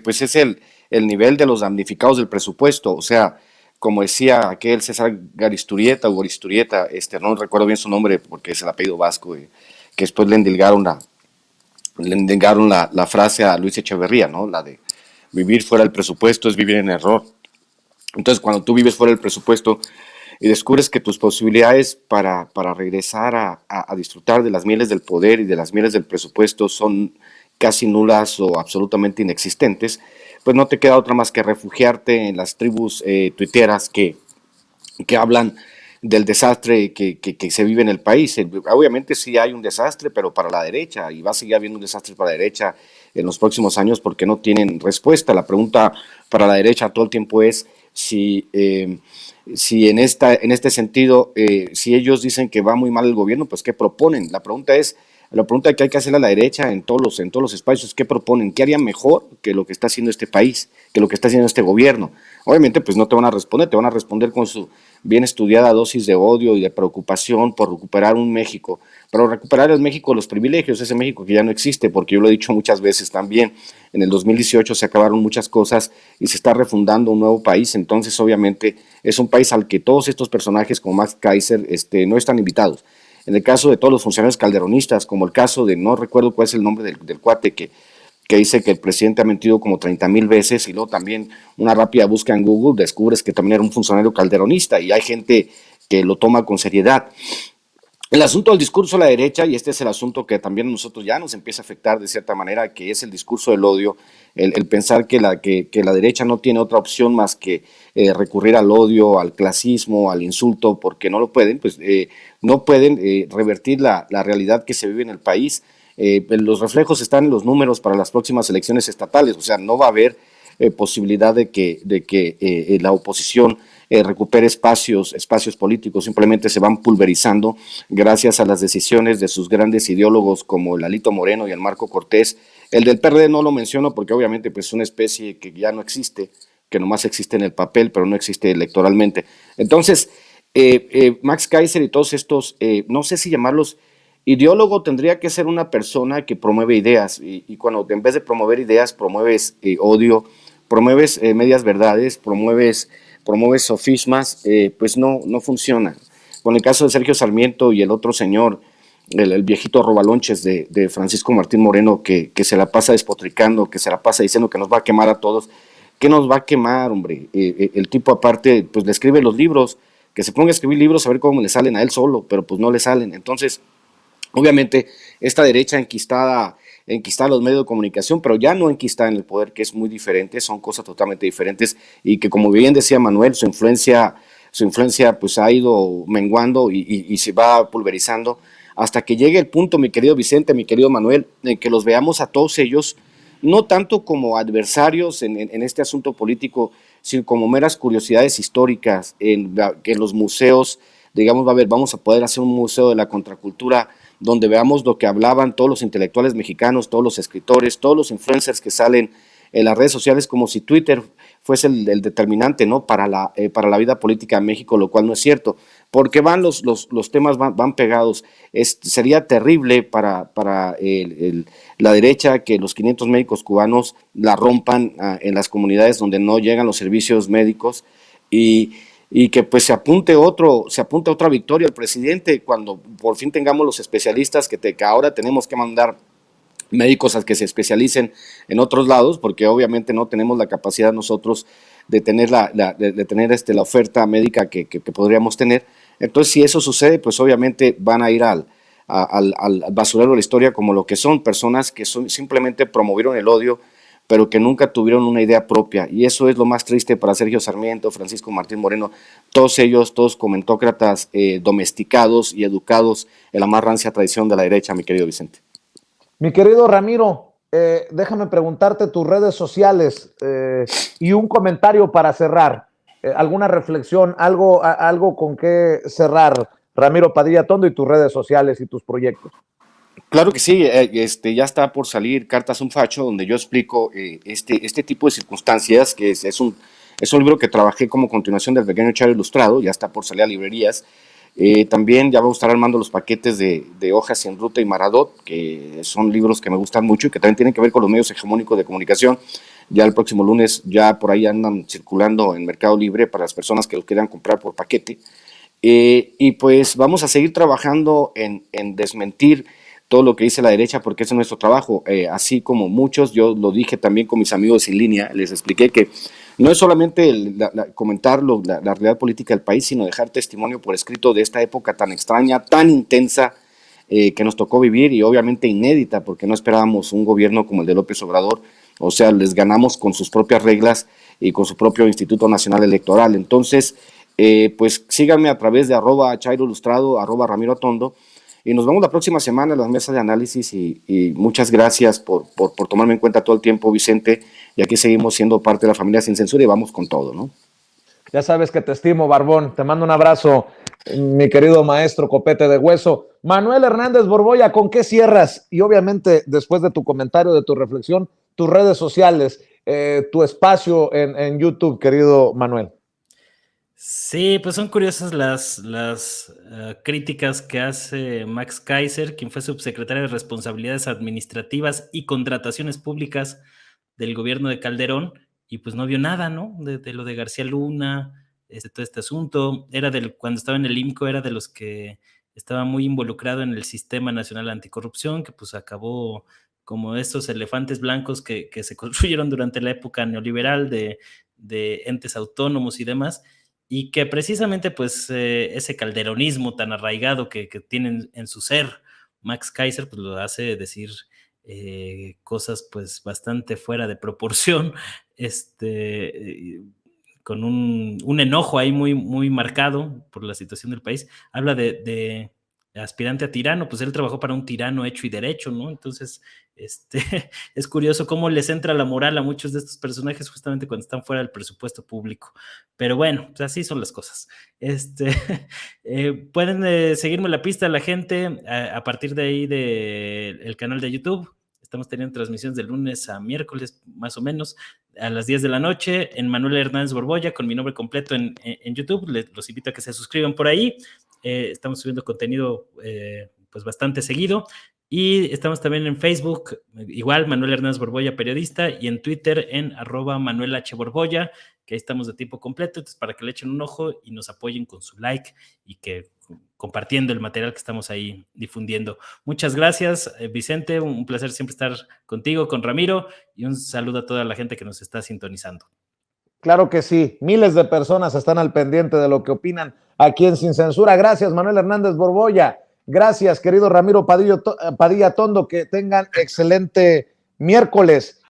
Pues es el nivel de los damnificados del presupuesto, o sea, como decía aquel César Garisturieta, no recuerdo bien su nombre porque es el apellido vasco, que después le endilgaron la frase a Luis Echeverría, ¿no? La de vivir fuera del presupuesto es vivir en error. Entonces, cuando tú vives fuera del presupuesto y descubres que tus posibilidades para regresar a disfrutar de las mieles del poder y de las mieles del presupuesto son casi nulas o absolutamente inexistentes, pues no te queda otra más que refugiarte en las tribus tuiteras que hablan del desastre que se vive en el país. Obviamente sí hay un desastre, pero para la derecha, y va a seguir habiendo un desastre para la derecha en los próximos años porque no tienen respuesta. La pregunta para la derecha todo el tiempo es si en este sentido, si ellos dicen que va muy mal el gobierno, pues ¿qué proponen? La pregunta que hay que hacer a la derecha en todos los espacios, ¿qué proponen? ¿Qué harían mejor que lo que está haciendo este país, que lo que está haciendo este gobierno? Obviamente, pues no te van a responder, te van a responder con su bien estudiada dosis de odio y de preocupación por recuperar un México, pero recuperar el México de los privilegios, ese México que ya no existe, porque yo lo he dicho muchas veces también, en el 2018 se acabaron muchas cosas y se está refundando un nuevo país, entonces obviamente es un país al que todos estos personajes como Max Kaiser no están invitados. En el caso de todos los funcionarios calderonistas, como el caso de, no recuerdo cuál es el nombre del cuate que dice que el presidente ha mentido como 30,000 veces, y luego también una rápida búsqueda en Google descubres que también era un funcionario calderonista y hay gente que lo toma con seriedad. El asunto del discurso de la derecha, y este es el asunto que también a nosotros ya nos empieza a afectar de cierta manera, que es el discurso del odio, el pensar que la derecha no tiene otra opción más que recurrir al odio, al clasismo, al insulto, porque no lo pueden, pues no pueden revertir la realidad que se vive en el país. Los reflejos están en los números para las próximas elecciones estatales, o sea, no va a haber posibilidad de que la oposición recupere espacios políticos, simplemente se van pulverizando gracias a las decisiones de sus grandes ideólogos como el Alito Moreno y el Marco Cortés. El del PRD no lo menciono porque obviamente pues, es una especie que ya no existe, que nomás existe en el papel, pero no existe electoralmente. Entonces, Max Kaiser y todos estos, no sé si llamarlos ideólogo, tendría que ser una persona que promueve ideas, y cuando en vez de promover ideas promueves odio, promueves medias verdades, promueves sofismas, pues no funciona. Con el caso de Sergio Sarmiento y el otro señor, el viejito robalonches de Francisco Martín Moreno, que se la pasa despotricando, que se la pasa diciendo que nos va a quemar a todos. ¿Qué nos va a quemar, hombre? El tipo aparte, pues le escribe los libros, que se ponga a escribir libros a ver cómo le salen a él solo, pero pues no le salen. Entonces, obviamente, esta derecha enquistada enquistar los medios de comunicación, pero ya no enquistar en el poder, que es muy diferente, son cosas totalmente diferentes, y que, como bien decía Manuel, su influencia pues ha ido menguando y se va pulverizando hasta que llegue el punto, mi querido Vicente, mi querido Manuel, en que los veamos a todos ellos no tanto como adversarios en este asunto político, sino como meras curiosidades históricas, que en los museos, digamos, vamos a poder hacer un museo de la contracultura donde veamos lo que hablaban todos los intelectuales mexicanos, todos los escritores, todos los influencers que salen en las redes sociales, como si Twitter fuese el determinante, ¿no?, para la vida política de México, lo cual no es cierto, porque los temas van pegados. Sería terrible para la derecha que los 500 médicos cubanos la rompan en las comunidades donde no llegan los servicios médicos, y que pues se apunte otra victoria al presidente cuando por fin tengamos los especialistas que ahora tenemos que mandar médicos a que se especialicen en otros lados, porque obviamente no tenemos la capacidad nosotros de tener la oferta médica que podríamos tener. Entonces, si eso sucede, pues obviamente van a ir al basurero de la historia como lo que son, personas que simplemente promovieron el odio, pero que nunca tuvieron una idea propia, y eso es lo más triste para Sergio Sarmiento, Francisco Martín Moreno, todos ellos, todos comentócratas domesticados y educados en la más rancia tradición de la derecha, mi querido Vicente. Mi querido Ramiro, déjame preguntarte tus redes sociales y un comentario para cerrar. ¿Alguna reflexión, algo con qué cerrar, Ramiro Padilla Tondo, y tus redes sociales y tus proyectos? Claro que sí, ya está por salir Cartas a un Facho, donde yo explico este tipo de circunstancias, que es un libro que trabajé como continuación del Pequeño Chairo Ilustrado, ya está por salir a librerías. También ya vamos a estar armando los paquetes de Hojas en Ruta y Maradot, que son libros que me gustan mucho y que también tienen que ver con los medios hegemónicos de comunicación. Ya el próximo lunes ya por ahí andan circulando en Mercado Libre para las personas que los quieran comprar por paquete. Y pues vamos a seguir trabajando en desmentir todo lo que dice la derecha, porque ese es nuestro trabajo. Así como muchos, yo lo dije también con mis amigos en línea, les expliqué que no es solamente comentar la realidad política del país, sino dejar testimonio por escrito de esta época tan extraña, tan intensa, que nos tocó vivir, y obviamente inédita, porque no esperábamos un gobierno como el de López Obrador. O sea, les ganamos con sus propias reglas y con su propio Instituto Nacional Electoral. Entonces, pues síganme a través de @Chairo Ilustrado, @Ramiro Tondo, y nos vemos la próxima semana en las mesas de análisis, y muchas gracias por tomarme en cuenta todo el tiempo, Vicente, y aquí seguimos siendo parte de la familia Sin Censura y vamos con todo, ¿no? Ya sabes que te estimo, Barbón. Te mando un abrazo, mi querido maestro Copete de Hueso. Manuel Hernández Borboya, ¿con qué cierras? Y obviamente, después de tu comentario, de tu reflexión, tus redes sociales, tu espacio en YouTube, querido Manuel. Sí, pues son curiosas las críticas que hace Max Kaiser, quien fue subsecretario de Responsabilidades Administrativas y Contrataciones Públicas del gobierno de Calderón, y pues no vio nada, ¿no? De lo de García Luna, todo este asunto. Cuando estaba en el IMCO, era de los que estaba muy involucrado en el Sistema Nacional Anticorrupción, que pues acabó como estos elefantes blancos que se construyeron durante la época neoliberal de entes autónomos y demás, y que precisamente pues ese calderonismo tan arraigado que tienen en su ser Max Kaiser, pues lo hace decir cosas pues bastante fuera de proporción, con un enojo ahí muy, muy marcado por la situación del país. Habla de aspirante a tirano, pues él trabajó para un tirano hecho y derecho, ¿no? Entonces, es curioso cómo les entra la moral a muchos de estos personajes justamente cuando están fuera del presupuesto público. Pero bueno, pues así son las cosas. Pueden seguirme la pista la gente a partir de ahí del canal de YouTube. Estamos teniendo transmisiones de lunes a miércoles, más o menos, a las 10 de la noche, en Manuel Hernández Borboya, con mi nombre completo en YouTube. Los invito a que se suscriban por ahí. Estamos subiendo contenido pues bastante seguido. Y estamos también en Facebook, igual Manuel Hernández Borboya, periodista, y en Twitter en @ManuelH Borboya, que ahí estamos de tiempo completo, entonces para que le echen un ojo y nos apoyen con su like y que compartiendo el material que estamos ahí difundiendo. Muchas gracias, Vicente, un placer siempre estar contigo, con Ramiro, y un saludo a toda la gente que nos está sintonizando. Claro que sí, miles de personas están al pendiente de lo que opinan aquí en Sin Censura. Gracias, Manuel Hernández Borboya. Gracias, querido Ramiro Padilla Tondo, que tengan excelente miércoles.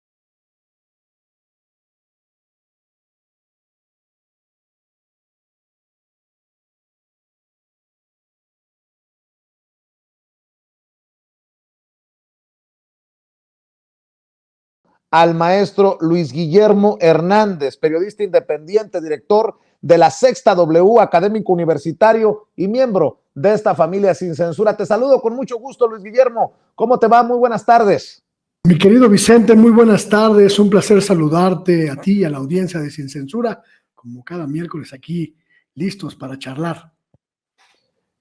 Al maestro Luis Guillermo Hernández, periodista independiente, director de la Sexta W, académico universitario y miembro de esta familia Sin Censura. Te saludo con mucho gusto, Luis Guillermo. ¿Cómo te va? Muy buenas tardes. Mi querido Vicente, muy buenas tardes. Un placer saludarte a ti y a la audiencia de Sin Censura, como cada miércoles aquí, listos para charlar.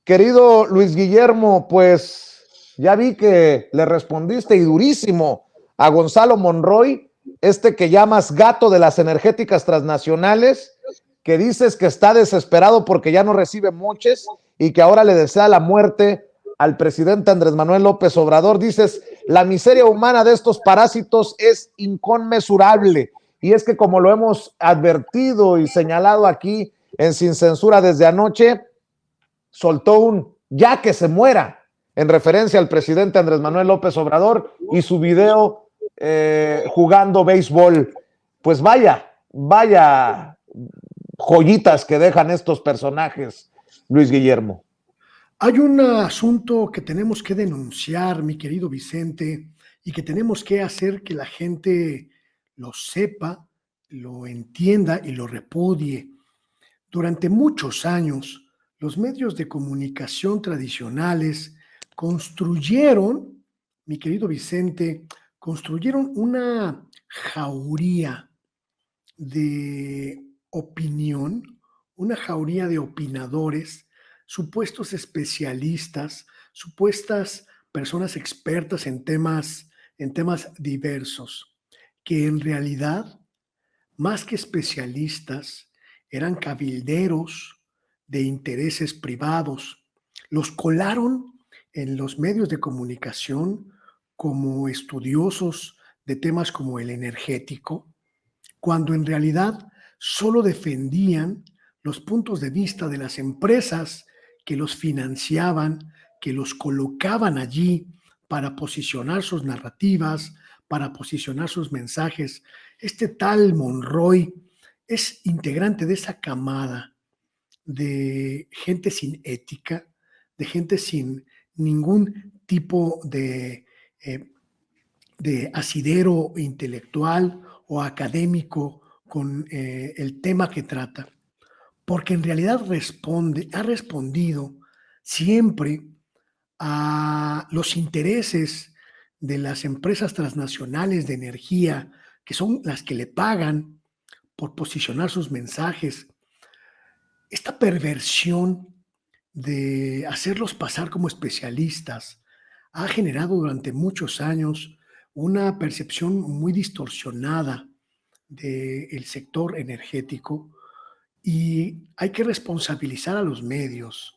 Querido Luis Guillermo, pues ya vi que le respondiste y durísimo a Gonzalo Monroy, este que llamas gato de las energéticas transnacionales, que dices que está desesperado porque ya no recibe moches y que ahora le desea la muerte al presidente Andrés Manuel López Obrador. Dices, la miseria humana de estos parásitos es inconmensurable. Y es que como lo hemos advertido y señalado aquí en Sin Censura desde anoche, soltó un ya que se muera en referencia al presidente Andrés Manuel López Obrador y su video jugando béisbol. Pues vaya joyitas que dejan estos personajes, Luis Guillermo. Hay un asunto que tenemos que denunciar, mi querido Vicente, y que tenemos que hacer que la gente lo sepa, lo entienda y lo repudie. Durante muchos años, los medios de comunicación tradicionales construyeron, mi querido Vicente, construyeron una jauría de opinión, una jauría de opinadores, supuestos especialistas, supuestas personas expertas en temas diversos, que en realidad, más que especialistas, eran cabilderos de intereses privados. Los colaron en los medios de comunicación como estudiosos de temas como el energético, cuando en realidad solo defendían los puntos de vista de las empresas que los financiaban, que los colocaban allí para posicionar sus narrativas, para posicionar sus mensajes. Este tal Monroy es integrante de esa camada de gente sin ética, de gente sin ningún tipo de asidero intelectual o académico con el tema que trata, porque en realidad ha respondido siempre a los intereses de las empresas transnacionales de energía, que son las que le pagan por posicionar sus mensajes. Esta perversión de hacerlos pasar como especialistas ha generado durante muchos años una percepción muy distorsionada del sector energético, y hay que responsabilizar a los medios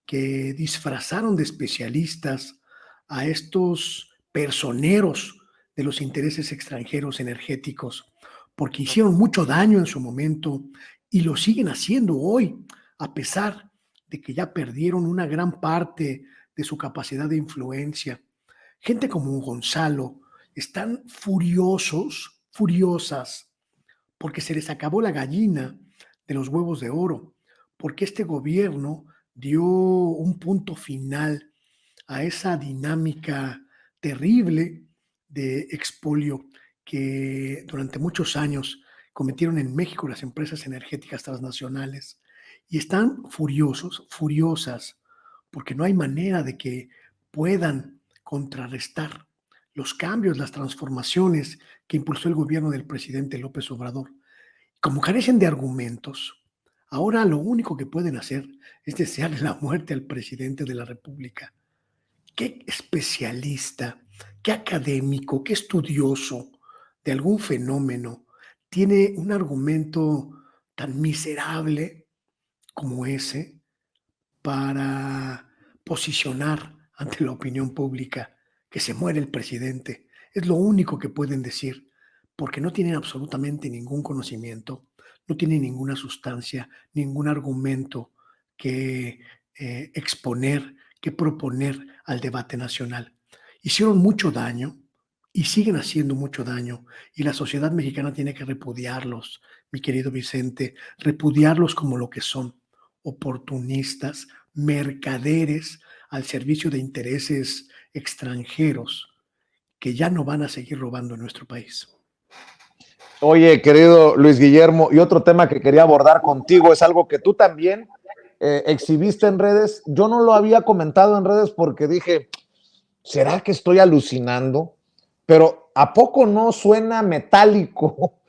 que disfrazaron de especialistas a estos personeros de los intereses extranjeros energéticos, porque hicieron mucho daño en su momento y lo siguen haciendo hoy, a pesar de que ya perdieron una gran parte de su capacidad de influencia. Gente como Gonzalo están furiosas, porque se les acabó la gallina de los huevos de oro, porque este gobierno dio un punto final a esa dinámica terrible de expolio que durante muchos años cometieron en México las empresas energéticas transnacionales, y están furiosas, porque no hay manera de que puedan contrarrestar los cambios, las transformaciones que impulsó el gobierno del presidente López Obrador. Como carecen de argumentos, ahora lo único que pueden hacer es desearle la muerte al presidente de la República. ¿Qué especialista, qué académico, qué estudioso de algún fenómeno tiene un argumento tan miserable como ese para posicionar ante la opinión pública que se muere el presidente? Es lo único que pueden decir, porque no tienen absolutamente ningún conocimiento, no tienen ninguna sustancia, ningún argumento que exponer, que proponer al debate nacional. Hicieron mucho daño y siguen haciendo mucho daño, y la sociedad mexicana tiene que repudiarlos, mi querido Vicente, repudiarlos como lo que son, oportunistas, mercaderes al servicio de intereses extranjeros que ya no van a seguir robando en nuestro país. Oye, querido Luis Guillermo, y otro tema que quería abordar contigo es algo que tú también exhibiste en redes. Yo no lo había comentado en redes porque dije, ¿será que estoy alucinando? Pero ¿a poco no suena metálico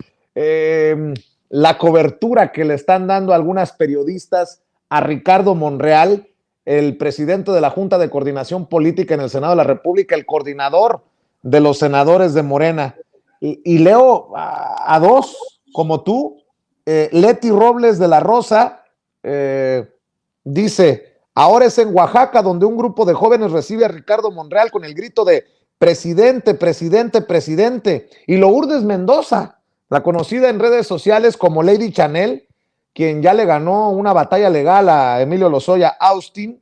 la cobertura que le están dando algunas periodistas a Ricardo Monreal, el presidente de la Junta de Coordinación Política en el Senado de la República, el coordinador de los senadores de Morena? Y leo a dos como tú, Leti Robles de la Rosa dice, ahora es en Oaxaca donde un grupo de jóvenes recibe a Ricardo Monreal con el grito de presidente, presidente, presidente. Y Lourdes Mendoza, la conocida en redes sociales como Lady Chanel, quien ya le ganó una batalla legal a Emilio Lozoya Austin,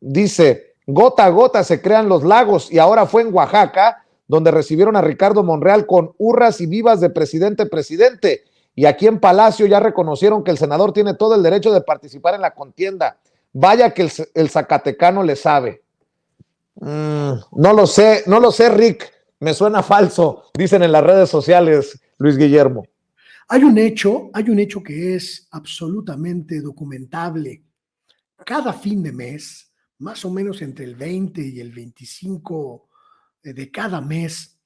dice, gota a gota se crean los lagos, y ahora fue en Oaxaca donde recibieron a Ricardo Monreal con hurras y vivas de presidente, presidente. Y aquí en Palacio ya reconocieron que el senador tiene todo el derecho de participar en la contienda. Vaya que el zacatecano le sabe. No lo sé, Rick. Me suena falso, dicen en las redes sociales, Luis Guillermo. Hay un hecho que es absolutamente documentable. Cada fin de mes, más o menos entre el 20 y el 25 de cada mes,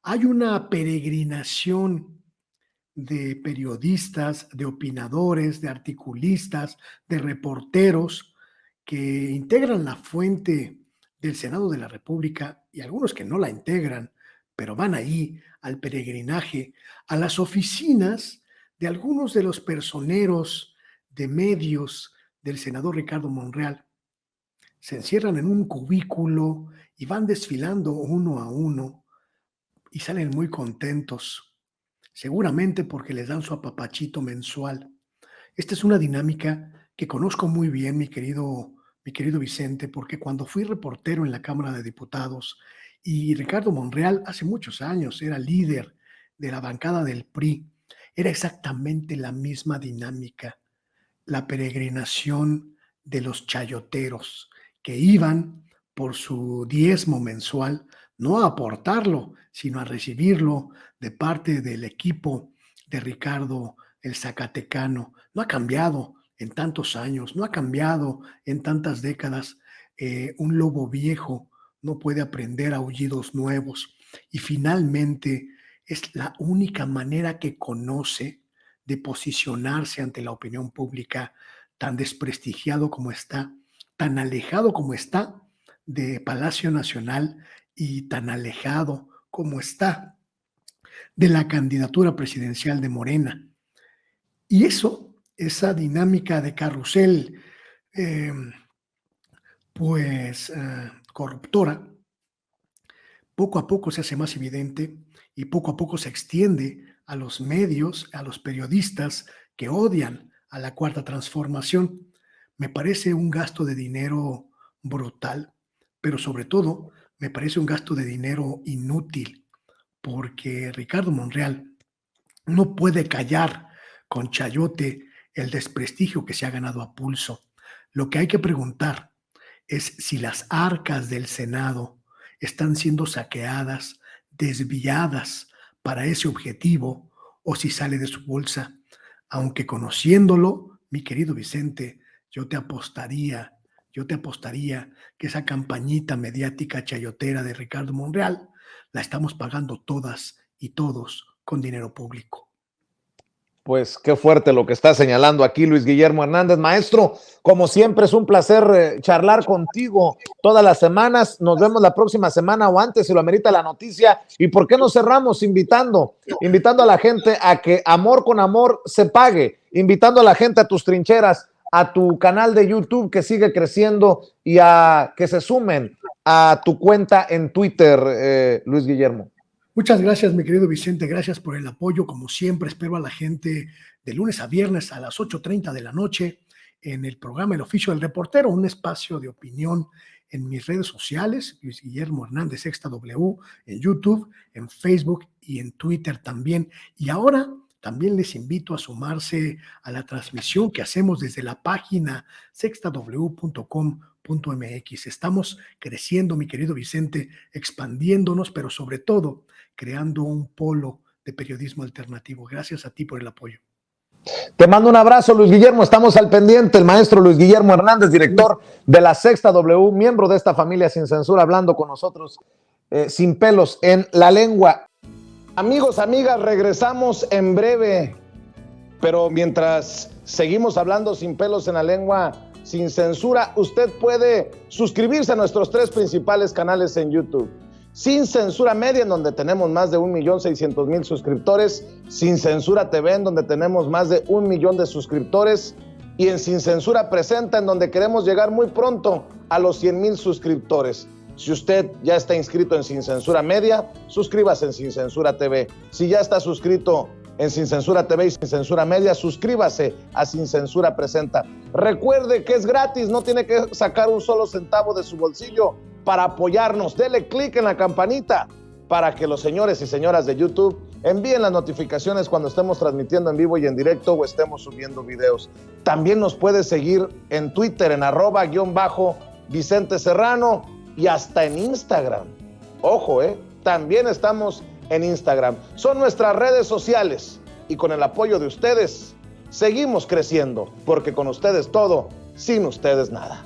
hay una peregrinación de periodistas, de opinadores, de articulistas, de reporteros que integran la fuente del Senado de la República, y algunos que no la integran, pero van ahí al peregrinaje, a las oficinas de algunos de los personeros de medios del senador Ricardo Monreal. Se encierran en un cubículo y van desfilando uno a uno y salen muy contentos, seguramente porque les dan su apapachito mensual. Esta es una dinámica que conozco muy bien, mi querido Vicente, porque cuando fui reportero en la Cámara de Diputados, y Ricardo Monreal hace muchos años era líder de la bancada del PRI, era exactamente la misma dinámica, la peregrinación de los chayoteros que iban por su diezmo mensual, no a aportarlo, sino a recibirlo de parte del equipo de Ricardo el Zacatecano. No ha cambiado en tantos años, no ha cambiado en tantas décadas. Un lobo viejo no puede aprender aullidos nuevos, y finalmente es la única manera que conoce de posicionarse ante la opinión pública, tan desprestigiado como está, tan alejado como está de Palacio Nacional y tan alejado como está de la candidatura presidencial de Morena. Y esa dinámica de carrusel, corruptora, poco a poco se hace más evidente y poco a poco se extiende a los medios, a los periodistas que odian a la Cuarta Transformación. Me parece un gasto de dinero brutal, pero sobre todo me parece un gasto de dinero inútil, porque Ricardo Monreal no puede callar con chayote el desprestigio que se ha ganado a pulso. Lo que hay que preguntar es si las arcas del Senado están siendo saqueadas, desviadas para ese objetivo, o si sale de su bolsa. Aunque conociéndolo, mi querido Vicente, yo te apostaría que esa campañita mediática chayotera de Ricardo Monreal la estamos pagando todas y todos con dinero público. Pues qué fuerte lo que está señalando aquí Luis Guillermo Hernández. Maestro, como siempre es un placer charlar contigo todas las semanas. Nos vemos la próxima semana o antes si lo amerita la noticia. ¿Y por qué no cerramos invitando a la gente a que amor con amor se pague? Invitando a la gente a tus trincheras, a tu canal de YouTube que sigue creciendo, y a que se sumen a tu cuenta en Twitter, Luis Guillermo. Muchas gracias, mi querido Vicente. Gracias por el apoyo. Como siempre, espero a la gente de lunes a viernes a las 8:30 de la noche en el programa El Oficio del Reportero, un espacio de opinión en mis redes sociales, Luis Guillermo Hernández Sexta W, en YouTube, en Facebook y en Twitter también. Y ahora también les invito a sumarse a la transmisión que hacemos desde la página sextaw.com.mx. Estamos creciendo, mi querido Vicente, expandiéndonos, pero sobre todo creando un polo de periodismo alternativo. Gracias a ti por el apoyo. Te mando un abrazo, Luis Guillermo. Estamos al pendiente. El maestro Luis Guillermo Hernández, director de la Sexta W, miembro de esta familia Sin Censura, hablando con nosotros sin pelos en la lengua. Amigos, amigas, regresamos en breve, pero mientras seguimos hablando sin pelos en la lengua, sin censura, usted puede suscribirse a nuestros 3 principales canales en YouTube. Sin Censura Media, en donde tenemos más de 1,600,000 suscriptores, Sin Censura TV, en donde tenemos más de 1 millón de suscriptores, y en Sin Censura Presenta, en donde queremos llegar muy pronto a los 100,000 suscriptores. Si usted ya está inscrito en Sin Censura Media, suscríbase en Sin Censura TV. Si ya está suscrito en Sin Censura TV y Sin Censura Media, suscríbase a Sin Censura Presenta. Recuerde que es gratis, no tiene que sacar un solo centavo de su bolsillo para apoyarnos. Dele clic en la campanita para que los señores y señoras de YouTube envíen las notificaciones cuando estemos transmitiendo en vivo y en directo o estemos subiendo videos. También nos puede seguir en Twitter en @Vicente Serrano y hasta en Instagram. Ojo, también estamos en Instagram. Son nuestras redes sociales y con el apoyo de ustedes seguimos creciendo, porque con ustedes todo, sin ustedes nada.